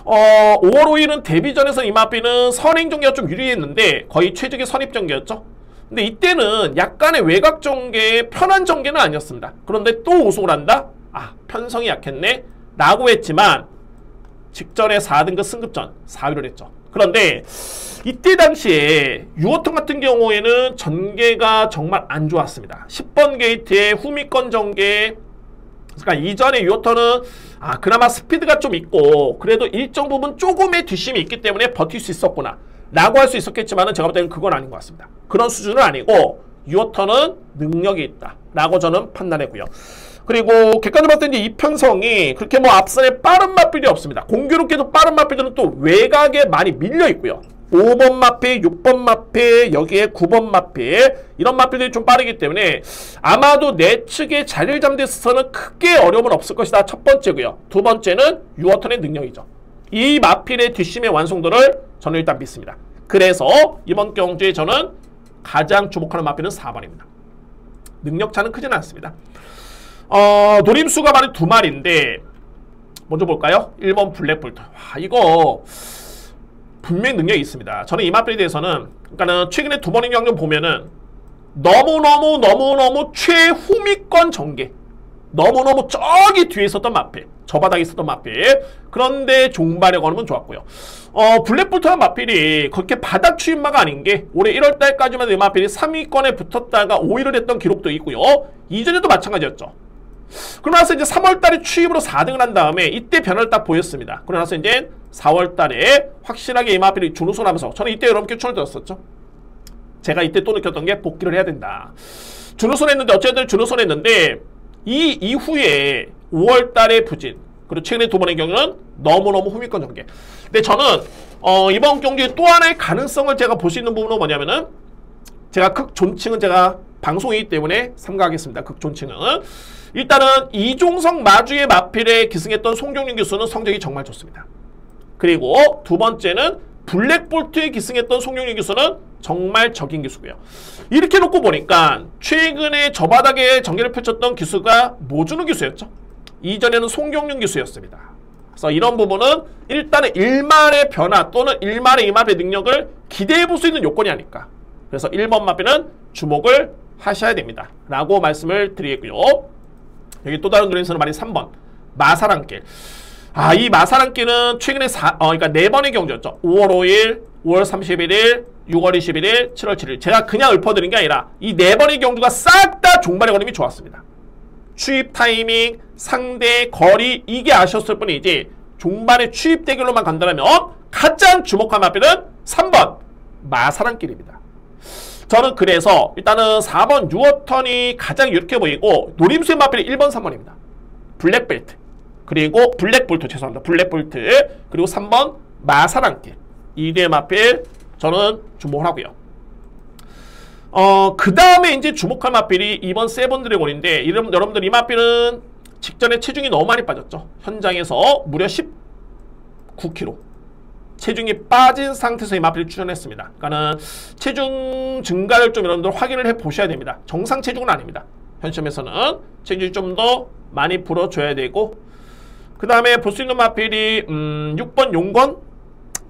5월 5일은 데뷔전에서 이 마필은 선행전개가 좀 유리했는데 거의 최적의 선입전개였죠. 근데 이때는 약간의 외곽 전개, 편한 전개는 아니었습니다. 그런데 또 우승을 한다? 아, 편성이 약했네 라고 했지만 직전에 4등급 승급전 4위를 했죠. 그런데 이때 당시에 유어턴 같은 경우에는 전개가 정말 안 좋았습니다. 10번 게이트에 후미권 전개, 그러니까 이전에 유어턴은 그나마 스피드가 좀 있고 그래도 일정 부분 조금의 뒷심이 있기 때문에 버틸 수 있었구나 라고 할 수 있었겠지만 제가 볼 때는 그건 아닌 것 같습니다. 그런 수준은 아니고 유어턴은 능력이 있다 라고 저는 판단했고요. 그리고 객관적으로 봤을 때 이 편성이 그렇게 뭐 앞선에 빠른 마필이 없습니다. 공교롭게도 빠른 마필들은 또 외곽에 많이 밀려 있고요. 5번 마필, 6번 마필, 여기에 9번 마필 이런 마필들이 좀 빠르기 때문에 아마도 내 측에 자리를 잡는 데 있어서는 크게 어려움은 없을 것이다. 첫 번째고요. 두 번째는 유어턴의 능력이죠. 이 마필의 뒷심의 완성도를 저는 일단 믿습니다. 그래서 이번 경주에 저는 가장 주목하는 마필은 4번입니다. 능력차는 크지는 않습니다. 노림수가 말이 두 마리인데 먼저 볼까요? 1번 블랙볼트. 와, 이거 분명히 능력이 있습니다. 저는 이 마필에 대해서는 그러니까는 최근에 두 번의 경기 보면은 너무너무 최후미권 전개, 너무너무 저기 뒤에 있었던 마필, 저 바닥에 있었던 마필, 그런데 종발의 걸음은 좋았고요. 블랙볼트한 마필이 그렇게 바닥 추임마가 아닌 게 올해 1월달까지만 이 마필이 3위권에 붙었다가 5위를 했던 기록도 있고요. 이전에도 마찬가지였죠. 그러고 나서 이제 3월달에 추입으로 4등을 한 다음에 이때 변화를 딱 보였습니다. 그러고 나서 이제 4월달에 확실하게 이 마필이 준우승을 하면서 저는 이때 여러분께 추천을 드렸었죠. 제가 이때 또 느꼈던 게 복귀를 해야 된다. 준우승을 했는데 어쨌든 준우승을 했는데 이 이후에 5월달에 부진 그리고 최근에 두 번의 경우는 너무너무 후미권 전개. 근데 저는 이번 경기에 또 하나의 가능성을 제가 볼 수 있는 부분은 뭐냐면은 제가 극존칭은 제가 방송이기 때문에 삼가하겠습니다. 극존칭은 일단은 이종석 마주의 마필에 기승했던 송경윤 교수는 성적이 정말 좋습니다. 그리고 두 번째는 블랙볼트에 기승했던 송경윤 교수는 정말 적인 기수고요. 이렇게 놓고 보니까 최근에 저 바닥에 전개를 펼쳤던 기수가 모준우 기수였죠. 이전에는 송경윤 기수였습니다. 그래서 이런 부분은 일단은 일말의 변화 또는 일말의 이 마필의 능력을 기대해 볼 수 있는 요건이 아닐까. 그래서 1번 마필은 주목을 하셔야 됩니다. 라고 말씀을 드리겠고요. 여기 또 다른 노래에서는 말이 3번 마사랑길. 이 마사랑길은 최근에 그러니까 4번의 경주였죠. 5월 5일, 5월 31일, 6월 21일, 7월 7일. 제가 그냥 읊어드린 게 아니라 이 4번의 경주가 싹 다 종발의 걸음이 좋았습니다. 추입 타이밍, 상대, 거리 이게 아쉬웠을 뿐이지 종발의 추입 대결로만 간다면 가장 주목할 마필은 3번 마사랑길입니다. 저는 그래서 일단은 4번 유어턴이 가장 유력해 보이고 노림수의 마필이 1번, 3번입니다. 블랙벨트 그리고 블랙볼트 죄송합니다. 블랙볼트 그리고 3번 마사랑길 이 네 마필 저는 주목을 하고요. 그 다음에 이제 주목할 마필이 2번 세븐 드래곤인데 여러분들 이 마필은 직전에 체중이 너무 많이 빠졌죠. 현장에서 무려 19kg 체중이 빠진 상태에서 이 마필을 추천했습니다. 그러니까는 체중 증가를 좀 여러분들 확인을 해 보셔야 됩니다. 정상 체중은 아닙니다. 현 시점에서는 체중이 좀 더 많이 불어줘야 되고 그 다음에 볼 수 있는 마필이 6번 용건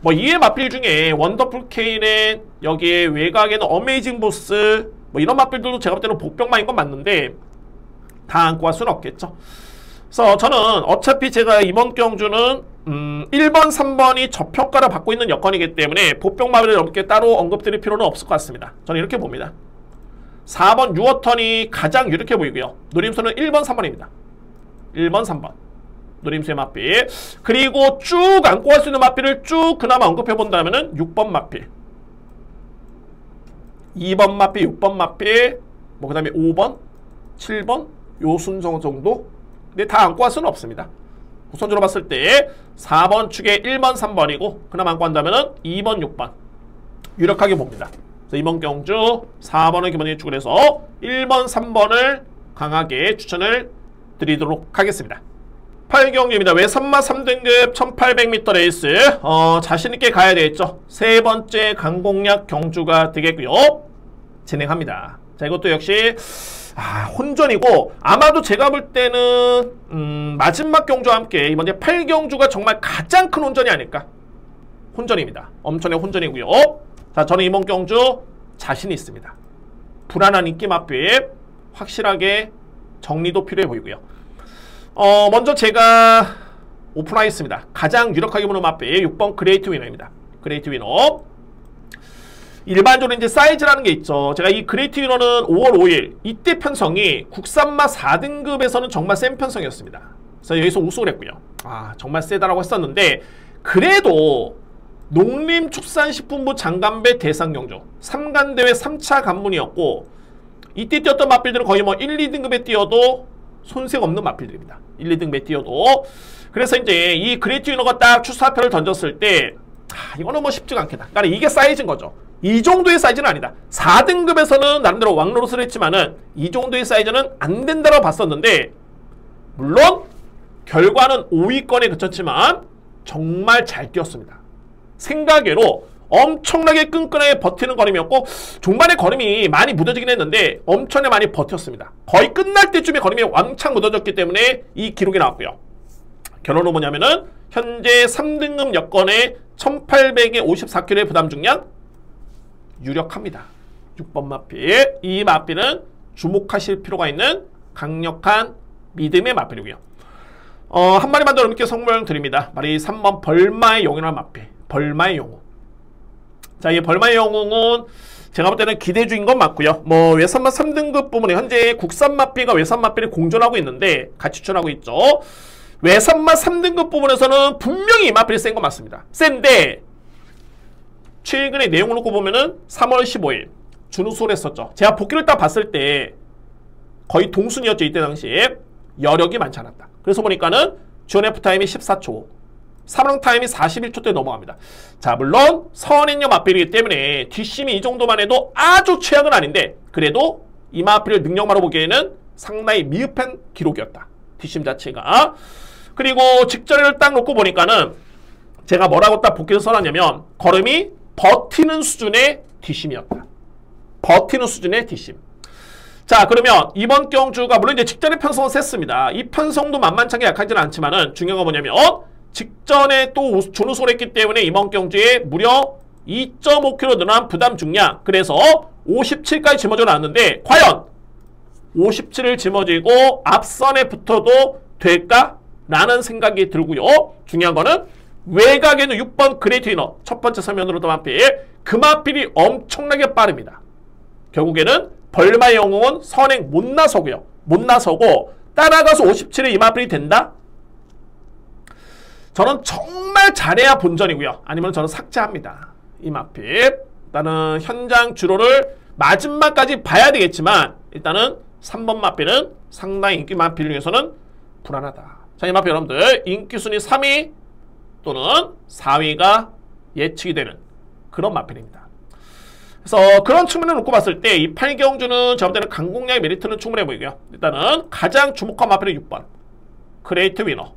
뭐 이의 마필 중에 원더풀 케인의 여기에 외곽에는 어메이징 보스 뭐 이런 마필들도 제가 볼 때는 복병만인 건 맞는데 다 안고 갈 수는 없겠죠. 그래서 저는 어차피 제가 이번 경주는 1번, 3번이 저평가를 받고 있는 여건이기 때문에 복병 마필을 이렇게 따로 언급드릴 필요는 없을 것 같습니다. 저는 이렇게 봅니다. 4번 유어턴이 가장 유력해 보이고요. 노림수는 1번, 3번입니다. 1번, 3번. 노림수의 마필. 그리고 쭉 안고 갈 수 있는 마필을 쭉 그나마 언급해 본다면은 6번 마필. 2번 마필, 6번 마필. 뭐 그 다음에 5번, 7번, 요 순서 정도? 근데 다 안고 할 수는 없습니다. 우선적으로 봤을 때 4번 축에 1번, 3번이고 그나마 안고 한다면 2번, 6번 유력하게 봅니다. 그래서 이번 경주 4번을 기본 예측을 해서 1번, 3번을 강하게 추천을 드리도록 하겠습니다. 8경주입니다. 외선마 3등급 1800m 레이스 자신있게 가야 되겠죠. 세 번째 강공략 경주가 되겠고요. 진행합니다. 자, 이것도 역시 혼전이고 아마도 제가 볼 때는 마지막 경주와 함께 이번에 8경주가 정말 가장 큰 혼전이 아닐까. 혼전입니다. 엄청난 혼전이고요. 자, 저는 이번 경주 자신이 있습니다. 불안한 인기 맛비 확실하게 정리도 필요해 보이고요. 먼저 제가 오픈하겠습니다. 가장 유력하게 보는 맛비 6번 그레이트 위너입니다. 그레이트 위너. 일반적으로 이제 사이즈라는 게 있죠. 제가 이 그레이트 위너는 5월 5일 이때 편성이 국산마 4등급에서는 정말 센 편성이었습니다. 그래서 여기서 우승을 했고요. 정말 세다라고 했었는데 그래도 농림축산식품부 장관배 대상경주 3간대회 3차 관문이었고 이때 뛰었던 맛빌들은 거의 뭐 1, 2등급에 뛰어도 손색 없는 맛빌들입니다. 1, 2등급에 뛰어도. 그래서 이제 이 그레이트 위너가 딱 출사표를 던졌을 때 이거는 뭐 쉽지가 않겠다. 그러니까 이게 사이즈인 거죠. 이 정도의 사이즈는 아니다. 4등급에서는 나름대로 왕노릇을 했지만은 이 정도의 사이즈는 안 된다고 봤었는데 물론 결과는 5위권에 그쳤지만 정말 잘 뛰었습니다. 생각외로 엄청나게 끈끈하게 버티는 걸음이었고 중반에 걸음이 많이 무뎌지긴 했는데 엄청나게 많이 버텼습니다. 거의 끝날 때쯤에 걸음이 왕창 무뎌졌기 때문에 이 기록이 나왔고요. 결론은 뭐냐면은 현재 3등급 여건에 1800에 54kg의 부담 중량 유력합니다. 6번 마필. 이 마필은 주목하실 필요가 있는 강력한 믿음의 마필이고요. 한 마리만 더 여러분께 선물 드립니다. 바로 이 3번 벌마의 영웅이라는 마필. 벌마의 영웅. 자, 이 벌마의 영웅은 제가 볼 때는 기대 중인 건 맞고요. 뭐 외산마 3등급 부분에 현재 국산 마필과 외산 마필이 공존하고 있는데 같이 추천하고 있죠. 외산마 3등급 부분에서는 분명히 이 마필이 센 건 맞습니다. 센데 최근에 내용을 놓고 보면은 3월 15일 준우승을 했었죠. 제가 복귀를 딱 봤을 때 거의 동순이었죠. 이때 당시에 여력이 많지 않았다. 그래서 보니까는 존F 타임이 14초 3랑 타임이 41초 대 넘어갑니다. 자, 물론 선행력 마필이기 때문에 뒷심이 이 정도만 해도 아주 최악은 아닌데 그래도 이 마필을 능력마로 보기에는 상당히 미흡한 기록이었다. 뒷심 자체가. 그리고 직전을 딱 놓고 보니까는 제가 뭐라고 딱 복귀를 써놨냐면 걸음이 버티는 수준의 뒷심이었다. 버티는 수준의 뒷심. 자, 그러면 이번 경주가 물론 이제 직전의 편성은 셌습니다. 이 편성도 만만찮게 약하지는 않지만은 중요한 건 뭐냐면 직전에 또 준우승을 했기 때문에 이번 경주에 무려 2.5kg 늘어난 부담 중량. 그래서 57까지 짊어져 나왔는데 과연 57을 짊어지고 앞선에 붙어도 될까? 라는 생각이 들고요. 중요한 거는 외곽에는 6번 그레이트 위너 첫 번째 서면으로도 마필. 그 마필이 엄청나게 빠릅니다. 결국에는 벌마의 영웅은 선행 못 나서고요. 못 나서고 따라가서 57에 이 마필이 된다? 저는 정말 잘해야 본전이고요. 아니면 저는 삭제합니다. 이 마필. 일단은 현장 주로를 마지막까지 봐야 되겠지만 일단은 3번 마필은 상당히 인기 마필을 위해서는 불안하다. 자, 이 마필 여러분들 인기 순위 3위 또는 4위가 예측이 되는 그런 마필입니다. 그래서 그런 측면을 놓고 봤을 때 이 8경주는 제가 볼 때는 강공략의 메리트는 충분해 보이고요. 일단은 가장 주목한 마필은 6번 그레이트 위너.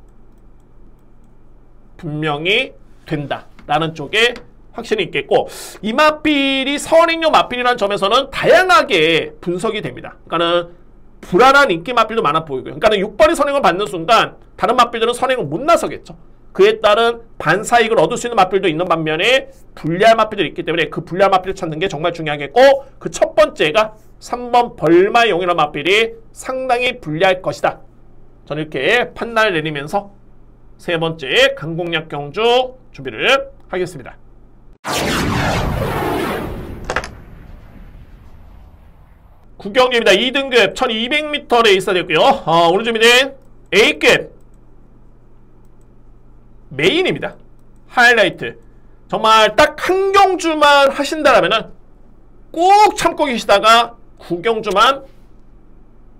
분명히 된다라는 쪽에 확신이 있겠고 이 마필이 선행용 마필이라는 점에서는 다양하게 분석이 됩니다. 그러니까는 불안한 인기 마필도 많아 보이고요. 그러니까는 6번이 선행을 받는 순간 다른 마필들은 선행을 못 나서겠죠. 그에 따른 반사이익을 얻을 수 있는 마필도 있는 반면에 불리한 마필들이 있기 때문에 그 불리한 마필을 찾는 게 정말 중요하겠고 그 첫 번째가 3번 벌마의 용이라는 마필이 상당히 불리할 것이다. 저는 이렇게 판단을 내리면서 세 번째 강공략 경주 준비를 하겠습니다. 구경주입니다. 2등급 1200m 레이스가 됐고요. 오늘 준비된 A급 메인입니다. 하이라이트. 정말 딱 한 경주만 하신다라면은 꼭 참고 계시다가 9경주만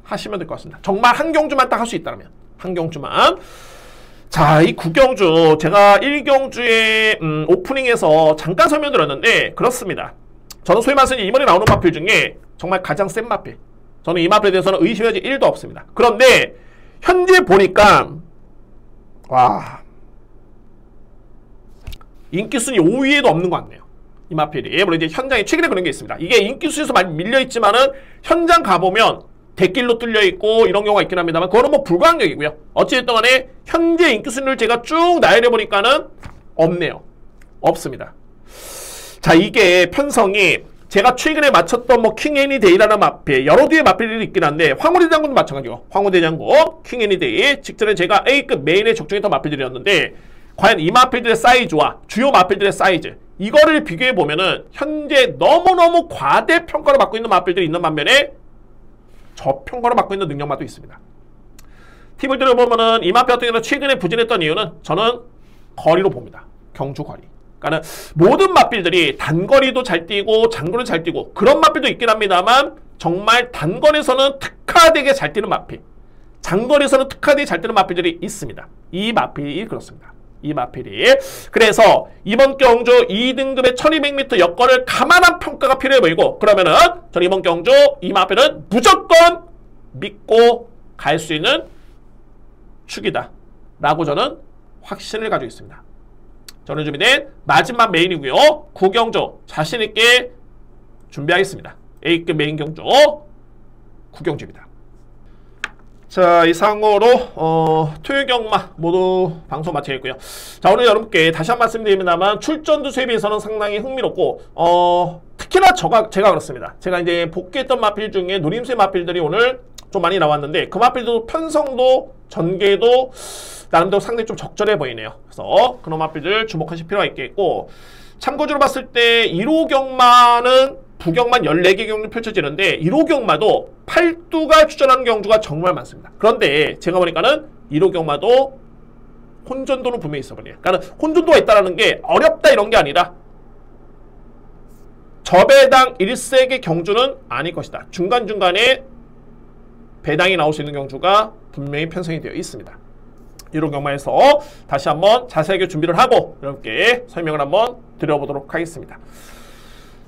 하시면 될 것 같습니다. 정말 한 경주만 딱 할 수 있다면 한 경주만. 자, 이 9경주 제가 1경주에 오프닝에서 잠깐 설명드렸는데 그렇습니다. 저는 소위 말해서 이번에 나오는 마필 중에 정말 가장 센 마필. 저는 이 마필에 대해서는 의심의 여지 1도 없습니다. 그런데 현재 보니까 와, 인기순위 5위에도 없는 것 같네요. 이 마필이. 물론 이제 현장에 최근에 그런 게 있습니다. 이게 인기순위에서 많이 밀려있지만은 현장 가보면 대길로 뚫려있고 이런 경우가 있긴 합니다만 그거는 뭐 불가항력이고요. 어찌됐든 간에 현재 인기순위를 제가 쭉 나열해보니까는 없네요. 없습니다. 자, 이게 편성이 제가 최근에 맞췄던 뭐 킹애니데이라는 마필, 여러 뒤의 마필들이 있긴 한데 황후대장군도 마찬가지고 황후대장군, 킹애니데이 직전에 제가 A급 메인에 적중했던 마필들이었는데 과연 이 마필들의 사이즈와 주요 마필들의 사이즈 이거를 비교해보면은 현재 너무너무 과대평가를 받고 있는 마필들이 있는 반면에 저평가를 받고 있는 능력마도 있습니다. 팁을 들어보면은 이 마필 같은 경우는 최근에 부진했던 이유는 저는 거리로 봅니다. 경주 거리. 그러니까 모든 마필들이 단거리도 잘 뛰고 장거리도 잘 뛰고 그런 마필도 있긴 합니다만 정말 단거리에서는 특화되게 잘 뛰는 마필, 장거리에서는 특화되게 잘 뛰는 마필들이 있습니다. 이 마필이 그렇습니다. 이 마필이. 그래서 이번 경주 2등급의 1200m 여건을 감안한 평가가 필요해 보이고 그러면은 저는 이번 경주 이 마필은 무조건 믿고 갈 수 있는 축이다 라고 저는 확신을 가지고 있습니다. 저는 준비된 마지막 메인이고요. 9경주 자신있게 준비하겠습니다. A급 메인 경주 9경주입니다. 자, 이상으로 토요일 경마 모두 방송 마치겠고요. 자, 오늘 여러분께 다시 한 번 말씀드립니다만 출전두 수에 비해서는 상당히 흥미롭고 특히나 제가 그렇습니다. 제가 이제 복귀했던 마필 중에 노림수의 마필들이 오늘 좀 많이 나왔는데 그 마필도 편성도 전개도 나름대로 상당히 좀 적절해 보이네요. 그래서 그런 마필들 주목하실 필요가 있겠고 참고적으로 봤을 때 1호 경마는 부경만 14개 경주 펼쳐지는데 1호 경마도 8두가 출전하는 경주가 정말 많습니다. 그런데 제가 보니까는 1호 경마도 혼전도는 분명히 있어버려요. 그러니까 혼전도가 있다는 게 어렵다 이런 게 아니라 저배당 1색의 경주는 아닐 것이다. 중간중간에 배당이 나올 수 있는 경주가 분명히 편성이 되어 있습니다. 1호 경마에서 다시 한번 자세하게 준비를 하고 여러분께 설명을 한번 드려보도록 하겠습니다.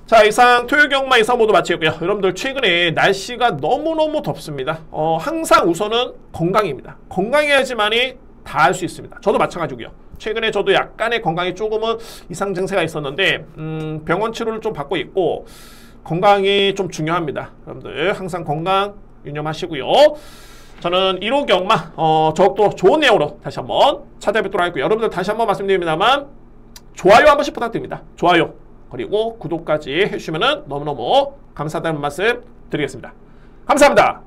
자, 이상 토요일 경마 이상 모두 마치고요. 여러분들 최근에 날씨가 너무너무 덥습니다. 항상 우선은 건강입니다. 건강해야지만이 다 할 수 있습니다. 저도 마찬가지고요. 최근에 저도 약간의 건강에 조금은 이상 증세가 있었는데 병원 치료를 좀 받고 있고 건강이 좀 중요합니다. 여러분들 항상 건강 유념하시고요. 저는 1호 경마 더욱더 좋은 내용으로 다시 한번 찾아뵙도록 하겠고요. 여러분들 다시 한번 말씀드립니다만 좋아요 한 번씩 부탁드립니다. 좋아요 그리고 구독까지 해주시면 너무너무 감사하다는 말씀 드리겠습니다. 감사합니다.